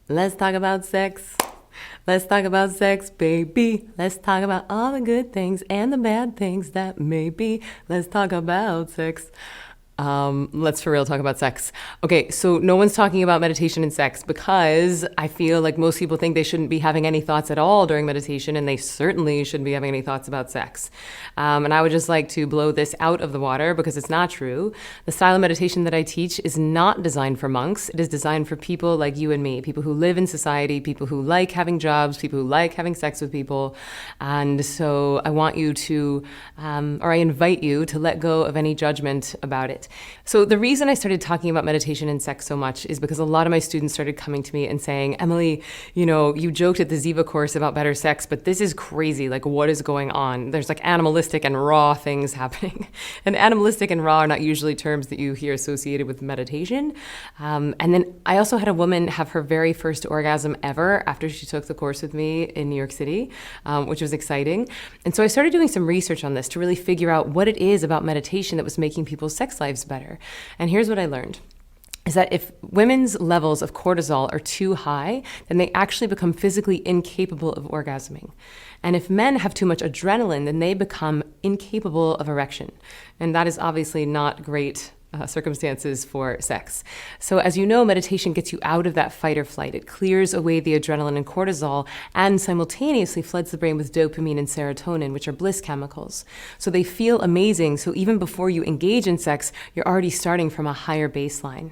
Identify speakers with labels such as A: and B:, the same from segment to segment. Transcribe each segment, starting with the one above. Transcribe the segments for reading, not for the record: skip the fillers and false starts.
A: Let's talk about sex. Let's talk about sex, baby. Let's talk about all the good things and the bad things that may be. Let's talk about sex. Let's for real talk about sex. Okay, so no one's talking about meditation and sex because I feel like most people think they shouldn't be having any thoughts at all during meditation, and they certainly shouldn't be having any thoughts about sex. And I would just like to blow this out of the water because it's not true. The style of meditation that I teach is not designed for monks. It is designed for people like you and me, people who live in society, people who like having jobs, people who like having sex with people. And so I want you to, or I invite you to let go of any judgment about it. So the reason I started talking about meditation and sex so much is because a lot of my students started coming to me and saying, Emily, you joked at the Ziva course about better sex, but this is crazy. Like, what is going on? There's like animalistic and raw things happening. And animalistic and raw are not usually terms that you hear associated with meditation. And then I also had a woman have her very first orgasm ever after she took the course with me in New York City, which was exciting. And so I started doing some research on this to really figure out what it is about meditation that was making people's sex lives better. And here's what I learned. Is that if women's levels of cortisol are too high, then they actually become physically incapable of orgasming. And if men have too much adrenaline, then they become incapable of erection. And that is obviously not great circumstances for sex. So as you know, meditation gets you out of that fight or flight. It clears away the adrenaline and cortisol and simultaneously floods the brain with dopamine and serotonin, which are bliss chemicals. So they feel amazing. So even before you engage in sex, you're already starting from a higher baseline.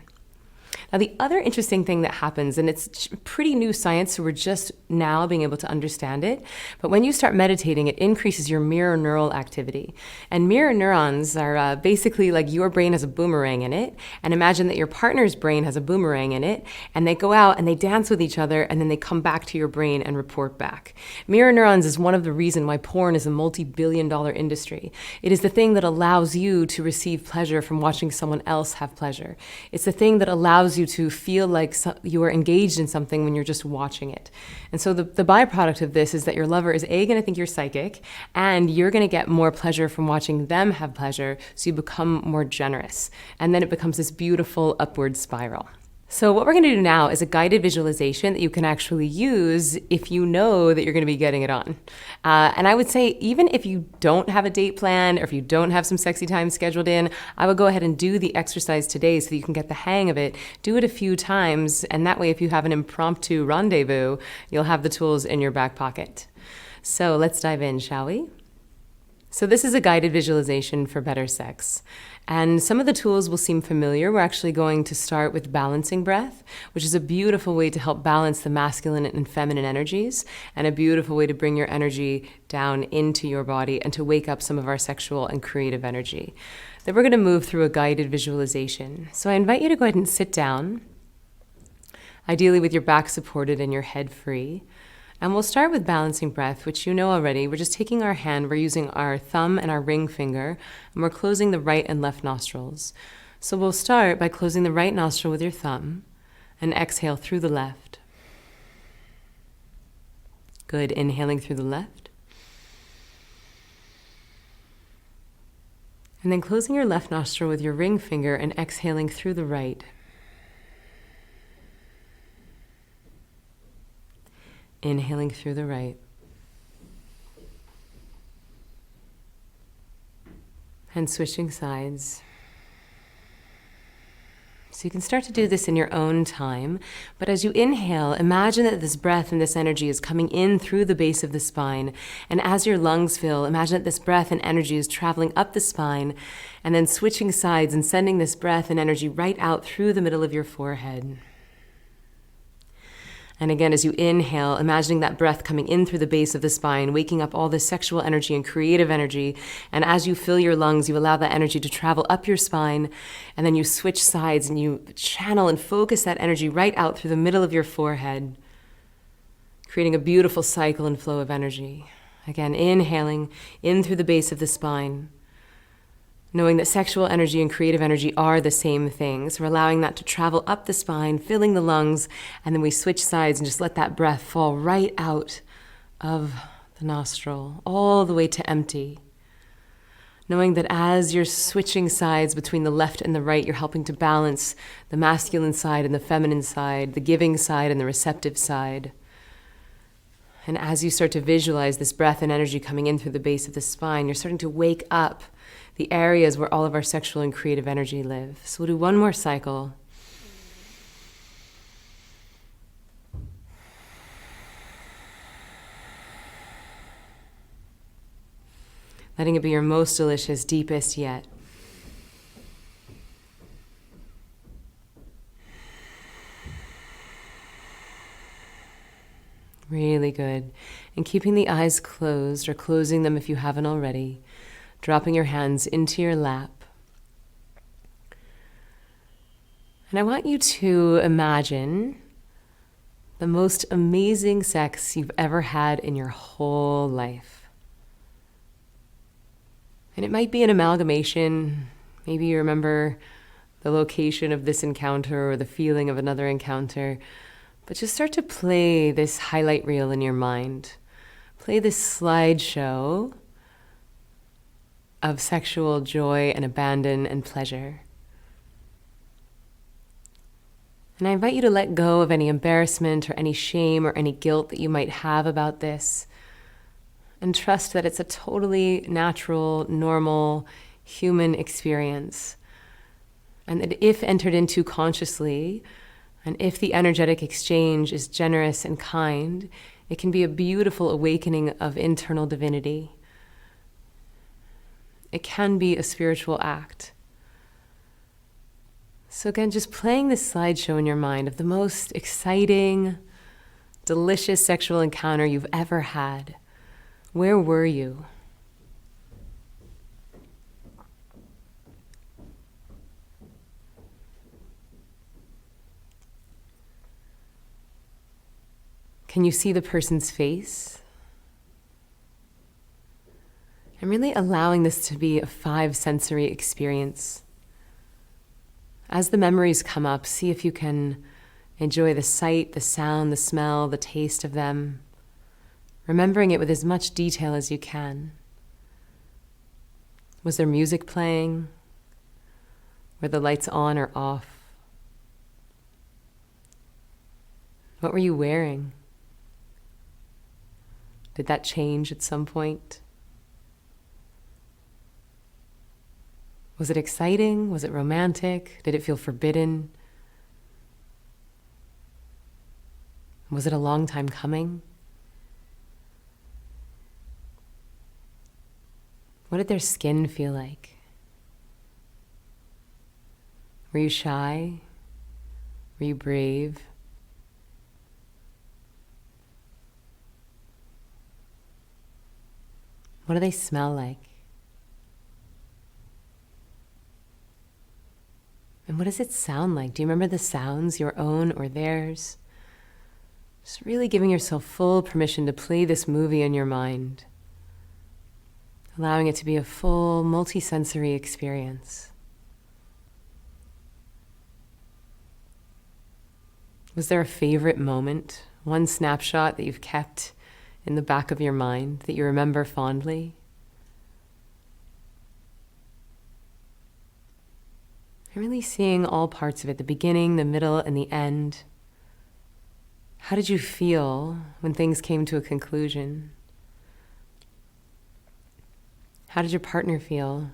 A: Now, the other interesting thing that happens, and it's pretty new science, so we're just now being able to understand it, but when you start meditating, it increases your mirror neural activity. And mirror neurons are basically like your brain has a boomerang in it, and imagine that your partner's brain has a boomerang in it, and they go out and they dance with each other, and then they come back to your brain and report back. Mirror neurons is one of the reasons why porn is a multi-billion-dollar industry. It is the thing that allows you to receive pleasure from watching someone else have pleasure. It's the thing that allows you to feel like you are engaged in something when you're just watching it. And so the byproduct of this is that your lover is going to think you're psychic, and you're going to get more pleasure from watching them have pleasure, so you become more generous. And then it becomes this beautiful upward spiral. So what we're going to do now is a guided visualization that you can actually use if you know that you're going to be getting it on. And I would say even if you don't have a date planned or if you don't have some sexy time scheduled in, I would go ahead and do the exercise today so that you can get the hang of it. Do it a few times, and that way if you have an impromptu rendezvous, you'll have the tools in your back pocket. So let's dive in, shall we? So this is a guided visualization for better sex. And some of the tools will seem familiar. We're actually going to start with balancing breath, which is a beautiful way to help balance the masculine and feminine energies, and a beautiful way to bring your energy down into your body and to wake up some of our sexual and creative energy. Then we're going to move through a guided visualization. So I invite you to go ahead and sit down, ideally with your back supported and your head free. And we'll start with balancing breath, which you know already. We're just taking our hand, we're using our thumb and our ring finger, and we're closing the right and left nostrils. So we'll start by closing the right nostril with your thumb and exhale through the left. Good, inhaling through the left. And then closing your left nostril with your ring finger and exhaling through the right. Inhaling through the right. And switching sides. So you can start to do this in your own time, but as you inhale, imagine that this breath and this energy is coming in through the base of the spine, and as your lungs fill, imagine that this breath and energy is traveling up the spine, and then switching sides and sending this breath and energy right out through the middle of your forehead. And again, as you inhale, imagining that breath coming in through the base of the spine, waking up all this sexual energy and creative energy. And as you fill your lungs, you allow that energy to travel up your spine. And then you switch sides and you channel and focus that energy right out through the middle of your forehead, creating a beautiful cycle and flow of energy. Again, inhaling in through the base of the spine, knowing that sexual energy and creative energy are the same things. We're allowing that to travel up the spine, filling the lungs, and then we switch sides and just let that breath fall right out of the nostril, all the way to empty. knowing that as you're switching sides between the left and the right, you're helping to balance the masculine side and the feminine side, the giving side and the receptive side. And as you start to visualize this breath and energy coming in through the base of the spine, you're starting to wake up the areas where all of our sexual and creative energy live. So we'll do one more cycle. Letting it be your most delicious, deepest yet. Really good. And keeping the eyes closed, or closing them if you haven't already, dropping your hands into your lap. And I want you to imagine the most amazing sex you've ever had in your whole life. And it might be an amalgamation. Maybe you remember the location of this encounter or the feeling of another encounter. But just start to play this highlight reel in your mind. Play this slideshow of sexual joy and abandon and pleasure. And I invite you to let go of any embarrassment or any shame or any guilt that you might have about this. And trust that it's a totally natural, normal, human experience. And that if entered into consciously, and if the energetic exchange is generous and kind, it can be a beautiful awakening of internal divinity. It can be a spiritual act. So again, just playing this slideshow in your mind of the most exciting, delicious sexual encounter you've ever had. Where were you? Can you see the person's face? I'm really allowing this to be a 5-sensory experience. As the memories come up, see if you can enjoy the sight, the sound, the smell, the taste of them, remembering it with as much detail as you can. Was there music playing? Were the lights on or off? What were you wearing? Did that change at some point? Was it exciting? Was it romantic? Did it feel forbidden? Was it a long time coming? What did their skin feel like? Were you shy? Were you brave? What do they smell like? And what does it sound like? Do you remember the sounds, your own or theirs? Just really giving yourself full permission to play this movie in your mind, allowing it to be a full, multi-sensory experience. Was there a favorite moment, one snapshot that you've kept in the back of your mind that you remember fondly? And really seeing all parts of it, the beginning, the middle, and the end. How did you feel when things came to a conclusion? How did your partner feel?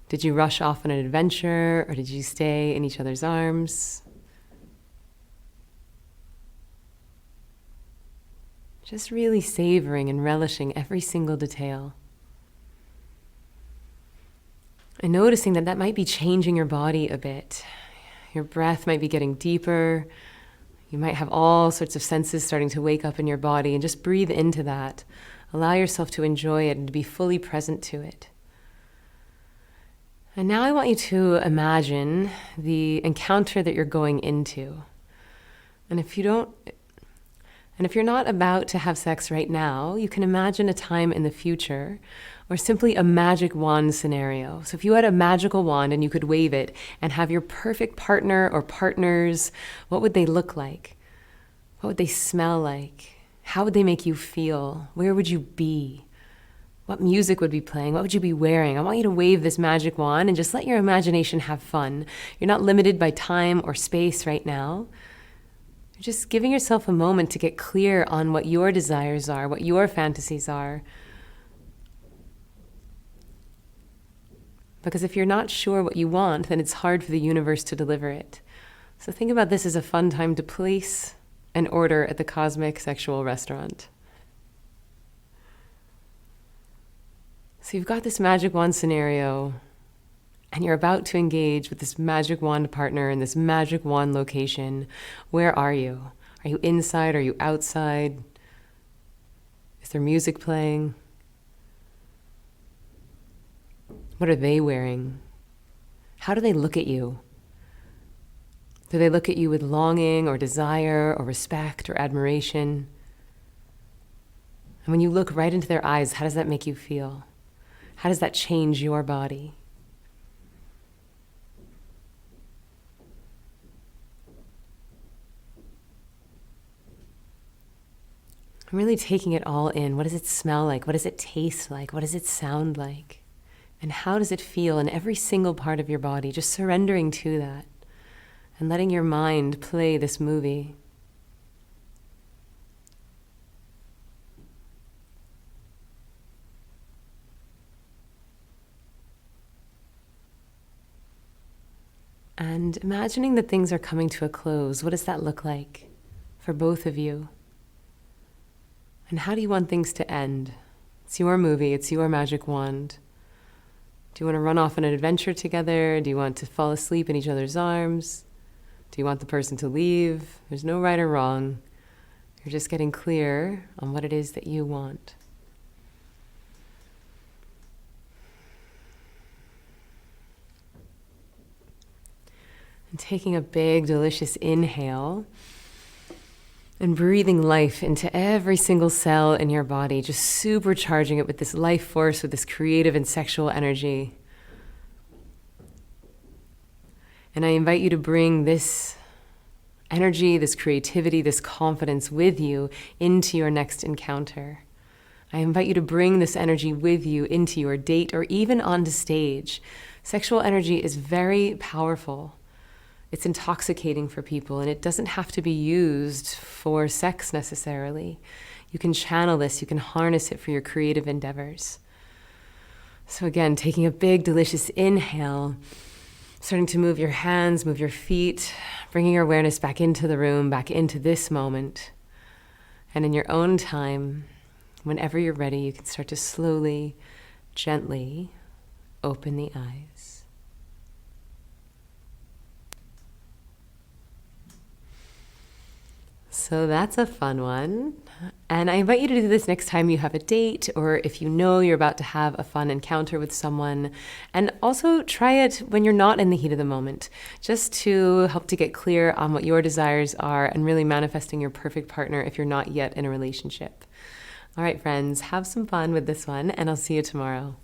A: Did you rush off on an adventure, or did you stay in each other's arms? Just really savoring and relishing every single detail. And noticing that that might be changing your body a bit. Your breath might be getting deeper. You might have all sorts of senses starting to wake up in your body, and just breathe into that. Allow yourself to enjoy it and to be fully present to it. And now I want you to imagine the encounter that you're going into. And if you don't, And if you're not about to have sex right now, you can imagine a time in the future or simply a magic wand scenario. So if you had a magical wand and you could wave it and have your perfect partner or partners, what would they look like? What would they smell like? How would they make you feel? Where would you be? What music would be playing? What would you be wearing? I want you to wave this magic wand and just let your imagination have fun. You're not limited by time or space right now. You're just giving yourself a moment to get clear on what your desires are, what your fantasies are. Because if you're not sure what you want, then it's hard for the universe to deliver it. So think about this as a fun time to place an order at the Cosmic Sexual Restaurant. So you've got this magic wand scenario, and you're about to engage with this magic wand partner in this magic wand location. Where are you? Are you inside? Are you outside? Is there music playing? What are they wearing? How do they look at you? Do they look at you with longing or desire or respect or admiration? And when you look right into their eyes, how does that make you feel? How does that change your body? I'm really taking it all in. What does it smell like? What does it taste like? What does it sound like? And how does it feel in every single part of your body? Just surrendering to that and letting your mind play this movie. And imagining that things are coming to a close. What does that look like for both of you? And how do you want things to end? It's your movie, it's your magic wand. Do you want to run off on an adventure together? Do you want to fall asleep in each other's arms? Do you want the person to leave? There's no right or wrong. You're just getting clear on what it is that you want. And taking a big, delicious inhale and breathing life into every single cell in your body, just supercharging it with this life force, with this creative and sexual energy. And I invite you to bring this energy, this creativity, this confidence with you into your next encounter. I invite you to bring this energy with you into your date or even onto stage. Sexual energy is very powerful. It's intoxicating for people, and it doesn't have to be used for sex necessarily. You can channel this, you can harness it for your creative endeavors. So again, taking a big, delicious inhale, starting to move your hands, move your feet, bringing your awareness back into the room, back into this moment. And in your own time, whenever you're ready, you can start to slowly, gently open the eyes. So that's a fun one. And I invite you to do this next time you have a date, or if you know you're about to have a fun encounter with someone. And also try it when you're not in the heat of the moment, just to help to get clear on what your desires are and really manifesting your perfect partner if you're not yet in a relationship. All right, friends, have some fun with this one, and I'll see you tomorrow.